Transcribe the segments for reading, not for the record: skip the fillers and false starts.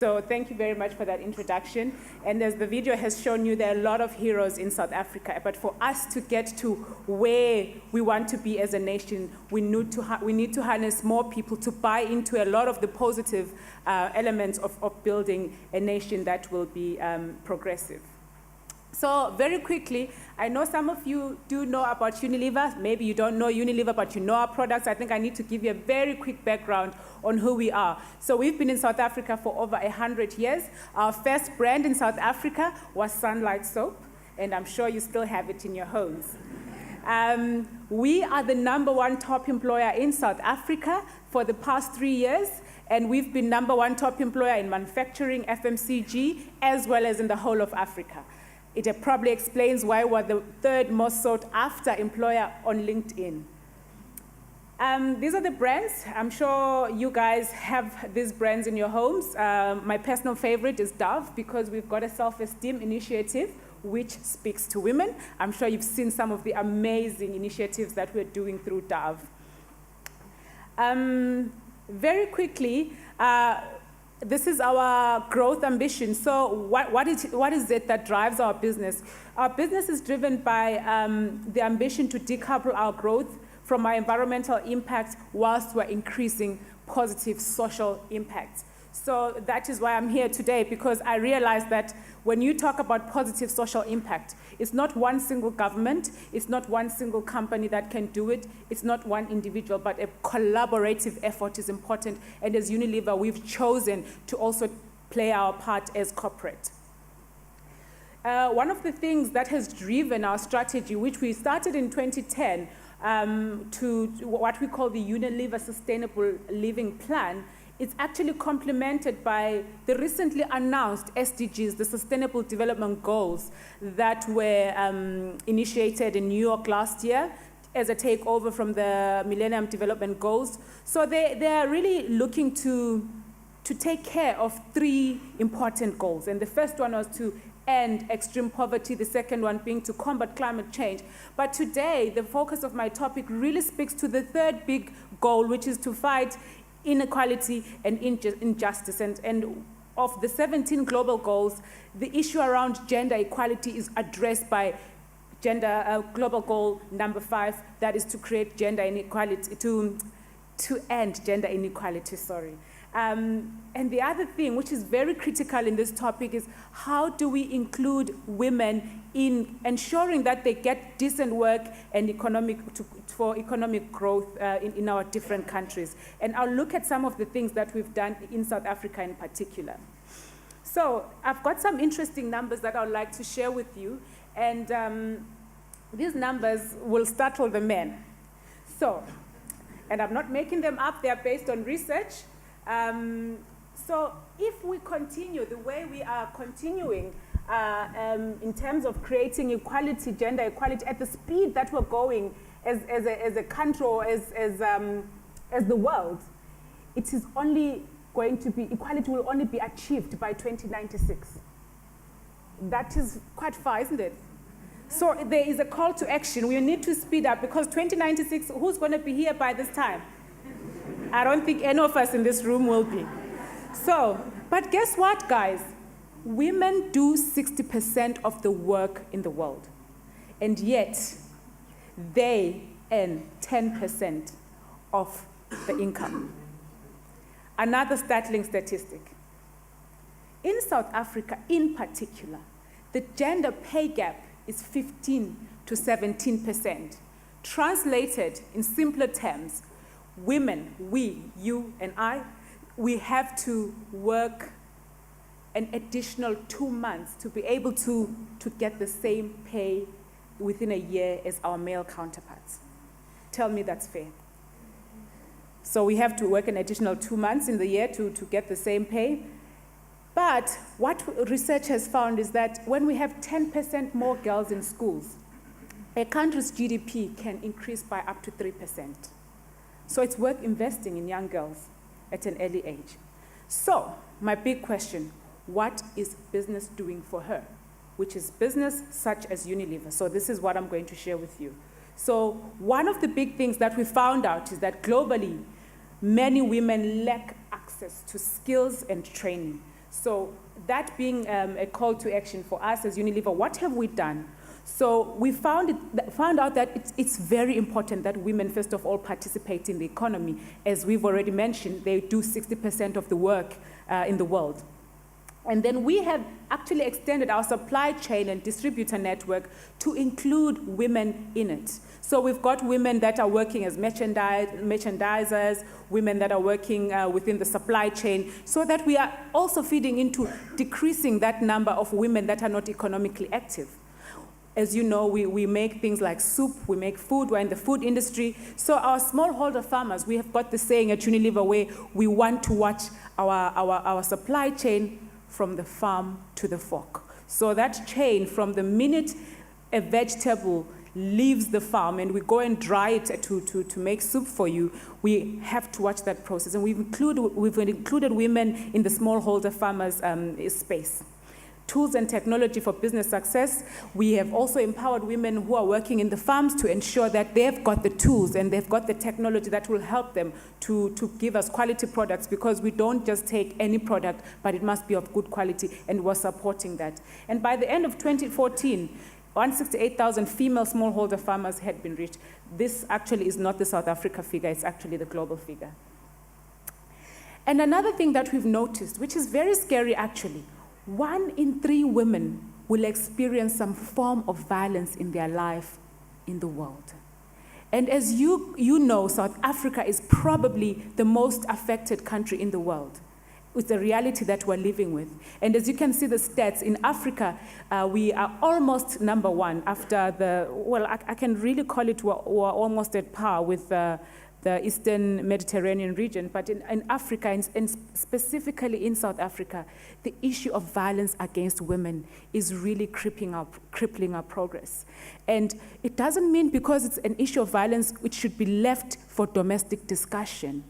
So thank you very much for that introduction. And as the video has shown you, there are a lot of heroes in South Africa. But for us to get to where we want to be as a nation, we need to harness more people to buy into a lot of the positive elements of building a nation that will be progressive. So very quickly, I know some of you do know about Unilever. Maybe you don't know Unilever, but you know our products. I think I need to give you a very quick background on who we are. So we've been in South Africa for over 100 years. Our first brand in South Africa was Sunlight Soap, and I'm sure you still have it in your homes. We are the #1 top employer in South Africa for the past 3 years, and we've been #1 top employer in manufacturing, FMCG, as well as in the whole of Africa. It probably explains why we're the 3rd most sought after employer on LinkedIn. These are the brands. I'm sure you guys have these brands in your homes. My personal favorite is Dove, because we've got a self-esteem initiative which speaks to women. I'm sure you've seen some of the amazing initiatives that we're doing through Dove. Very quickly, this is our growth ambition. So what is it that drives our business? Our business is driven by the ambition to decouple our growth from our environmental impact whilst we're increasing positive social impact. So that is why I'm here today, because I realize that when you talk about positive social impact, it's not one single government, it's not one single company that can do it, it's not one individual, but a collaborative effort is important. And as Unilever, we've chosen to also play our part as corporate. One of the things that has driven our strategy, which we started in 2010, to what we call the Unilever Sustainable Living Plan, it's actually complemented by the recently announced SDGs, the Sustainable Development Goals, that were initiated in New York last year as a takeover from the Millennium Development Goals. So they are really looking to take care of 3 important goals. And the first one was to end extreme poverty, the second one being to combat climate change. But today, the focus of my topic really speaks to the 3rd big goal, which is to fight inequality and injustice. And of the 17 global goals, the issue around gender equality is addressed by global goal #5, that is to create gender inequality, to end gender inequality, sorry. And the other thing, which is very critical in this topic, is how do we include women in ensuring that they get decent work and for economic growth in our different countries. And I'll look at some of the things that we've done in South Africa in particular. So I've got some interesting numbers that I'd like to share with you. And these numbers will startle the men. So, and I'm not making them up, they're based on research. So if we continue the way we are continuing in terms of creating equality, gender equality, at the speed that we're going as a country or as the world, it is only going to be, equality will only be achieved by 2096. That is quite far, isn't it? So there is a call to action. We need to speed up, because 2096, who's going to be here by this time? I don't think any of us in this room will be. So, but guess what, guys? Women do 60% of the work in the world, and yet they earn 10% of the income. Another startling statistic. In South Africa, in particular, the gender pay gap is 15 to 17%. Translated in simpler terms, women, we, you and I, we have to work an additional 2 months to be able to get the same pay within a year as our male counterparts. Tell me that's fair. So we have to work an additional 2 months in the year to get the same pay. But what research has found is that when we have 10% more girls in schools, a country's GDP can increase by up to 3%. So it's worth investing in young girls at an early age. So my big question, what is business doing for her? Which is business such as Unilever. So this is what I'm going to share with you. So one of the big things that we found out is that globally, many women lack access to skills and training. So that being a call to action for us as Unilever, what have we done? So we found out that it's very important that women, first of all, participate in the economy. As we've already mentioned, they do 60% of the work in the world. And then we have actually extended our supply chain and distributor network to include women in it. So we've got women that are working as merchandisers, women that are working within the supply chain, so that we are also feeding into decreasing that number of women that are not economically active. As you know, we make things like soup, we make food, we're in the food industry. So our smallholder farmers, we have got the saying at Unilever where we want to watch our supply chain from the farm to the fork. So that chain, from the minute a vegetable leaves the farm and we go and dry it to make soup for you, we have to watch that process. And we've included women in the smallholder farmers space. Tools and technology for business success. We have also empowered women who are working in the farms to ensure that they've got the tools and they've got the technology that will help them to give us quality products, because we don't just take any product, but it must be of good quality, and we're supporting that. And by the end of 2014, 168,000 female smallholder farmers had been reached. This actually is not the South Africa figure, it's actually the global figure. And another thing that we've noticed, which is very scary actually, 1 in 3 women will experience some form of violence in their life in the world. And as you know, South Africa is probably the most affected country in the world. It's a reality that we're living with. And as you can see the stats, in Africa, we are almost number 1 after I can really call it we're almost at par with the Eastern Mediterranean region, but in Africa, and specifically in South Africa, the issue of violence against women is really crippling our progress. And it doesn't mean because it's an issue of violence, it should be left for domestic discussion.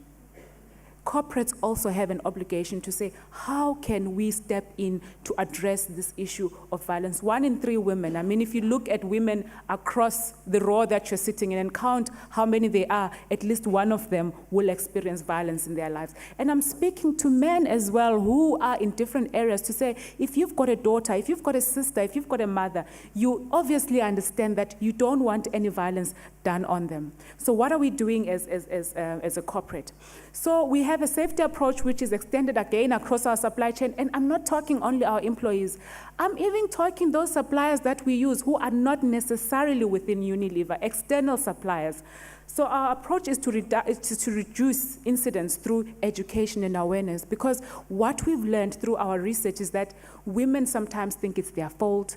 Corporates also have an obligation to say, how can we step in to address this issue of violence? 1 in 3 women, I mean, if you look at women across the row that you're sitting in and count how many they are, at least one of them will experience violence in their lives. And I'm speaking to men as well who are in different areas to say, if you've got a daughter, if you've got a sister, if you've got a mother, you obviously understand that you don't want any violence done on them. So what are we doing as a corporate? So we have a safety approach which is extended again across our supply chain, and I'm not talking only our employees. I'm even talking those suppliers that we use who are not necessarily within Unilever, external suppliers. So our approach is to reduce incidents through education and awareness, because what we've learned through our research is that women sometimes think it's their fault,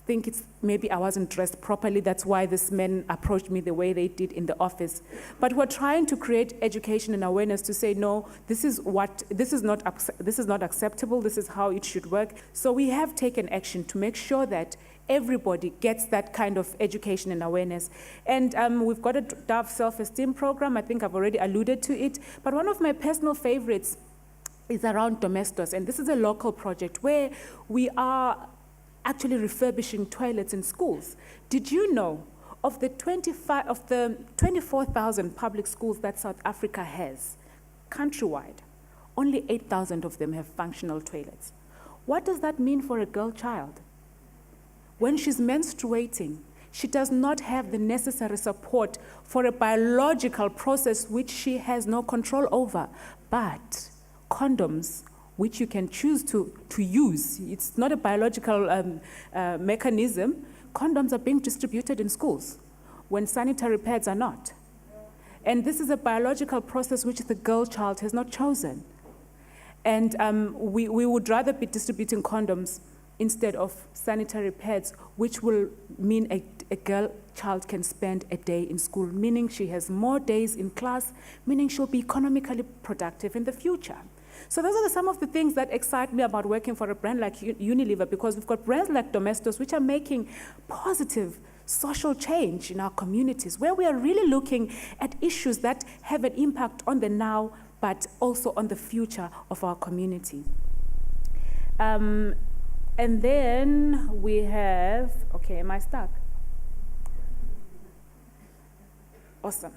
think it's maybe I wasn't dressed properly, that's why this men approached me the way they did in the office. But we're trying to create education and awareness to say, no, this is not acceptable, this is how it should work. So we have taken action to make sure that everybody gets that kind of education and awareness. And we've got a Dove self-esteem program, I think I've already alluded to it, but one of my personal favorites is around Domestos, and this is a local project where we are actually refurbishing toilets in schools. Did you know of the 24,000 public schools that South Africa has, countrywide, only 8,000 of them have functional toilets? What does that mean for a girl child? When she's menstruating, she does not have the necessary support for a biological process which she has no control over. But condoms, which you can choose to use. It's not a biological mechanism. Condoms are being distributed in schools when sanitary pads are not. And this is a biological process which the girl child has not chosen. And we would rather be distributing condoms instead of sanitary pads, which will mean a girl child can spend a day in school, meaning she has more days in class, meaning she'll be economically productive in the future. So those are some of the things that excite me about working for a brand like Unilever, because we've got brands like Domestos which are making positive social change in our communities, where we are really looking at issues that have an impact on the now, but also on the future of our community. And then we have, okay, am I stuck? Awesome.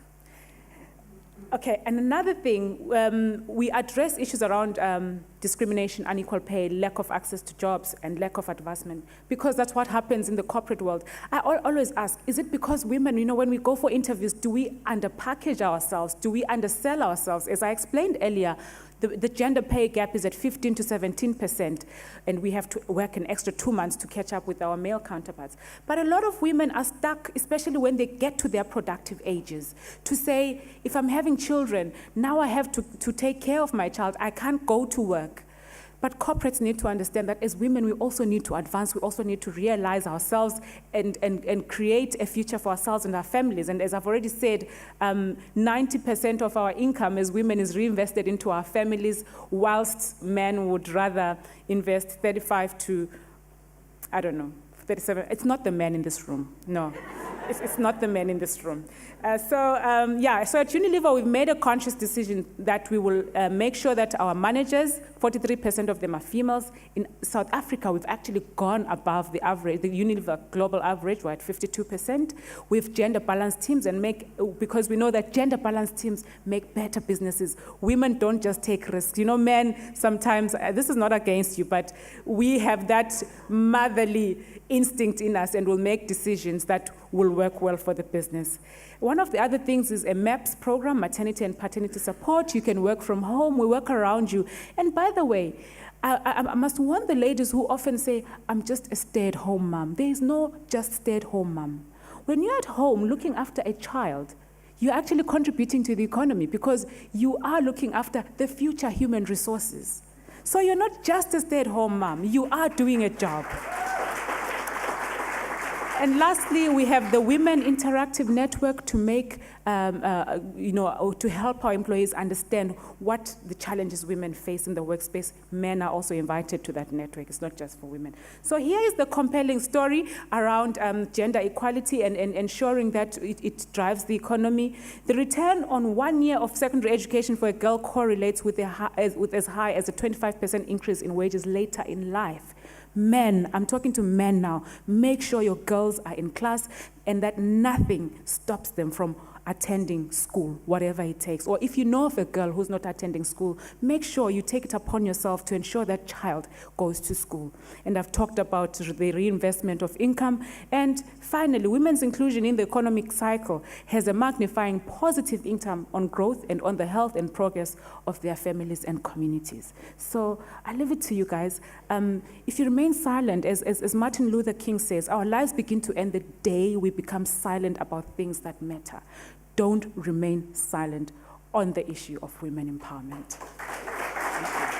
Okay, and another thing, we address issues around discrimination, unequal pay, lack of access to jobs, and lack of advancement, because that's what happens in the corporate world. I always ask, is it because women, when we go for interviews, do we underpackage ourselves? Do we undersell ourselves? As I explained earlier, the gender pay gap is at 15 to 17%, and we have to work an extra 2 months to catch up with our male counterparts. But a lot of women are stuck, especially when they get to their productive ages, to say, if I'm having children, now I have to take care of my child. I can't go to work. But corporates need to understand that as women, we also need to advance. We also need to realize ourselves and create a future for ourselves and our families. And as I've already said, 90% of our income as women is reinvested into our families, whilst men would rather invest 35 to, 37. It's not the men in this room, no. It's not the men in this room. So at Unilever, we've made a conscious decision that we will make sure that our managers, 43% of them are females. In South Africa, we've actually gone above the average, the Unilever global average, we're at 52%. We've gender-balanced teams because we know that gender-balanced teams make better businesses. Women don't just take risks. Men sometimes, this is not against you, but we have that motherly instinct in us and will make decisions that will work well for the business. One of the other things is a MAPS program, maternity and paternity support. You can work from home. We work around you. And by the way, I must warn the ladies who often say, I'm just a stay-at-home mom. There is no just stay-at-home mom. When you're at home looking after a child, you're actually contributing to the economy because you are looking after the future human resources. So you're not just a stay-at-home mom. You are doing a job. And lastly, we have the Women Interactive Network to make, to help our employees understand what the challenges women face in the workspace. Men are also invited to that network. It's not just for women. So here is the compelling story around gender equality and ensuring that it drives the economy. The return on 1 year of secondary education for a girl correlates with as high as a 25% increase in wages later in life. Men, I'm talking to men now, make sure your girls are in class and that nothing stops them from attending school, whatever it takes. Or if you know of a girl who's not attending school, make sure you take it upon yourself to ensure that child goes to school. And I've talked about the reinvestment of income. And finally, women's inclusion in the economic cycle has a magnifying positive impact on growth and on the health and progress of their families and communities. So I leave it to you guys. If you remain silent, as Martin Luther King says, our lives begin to end the day we become silent about things that matter. Don't remain silent on the issue of women empowerment. Thank you.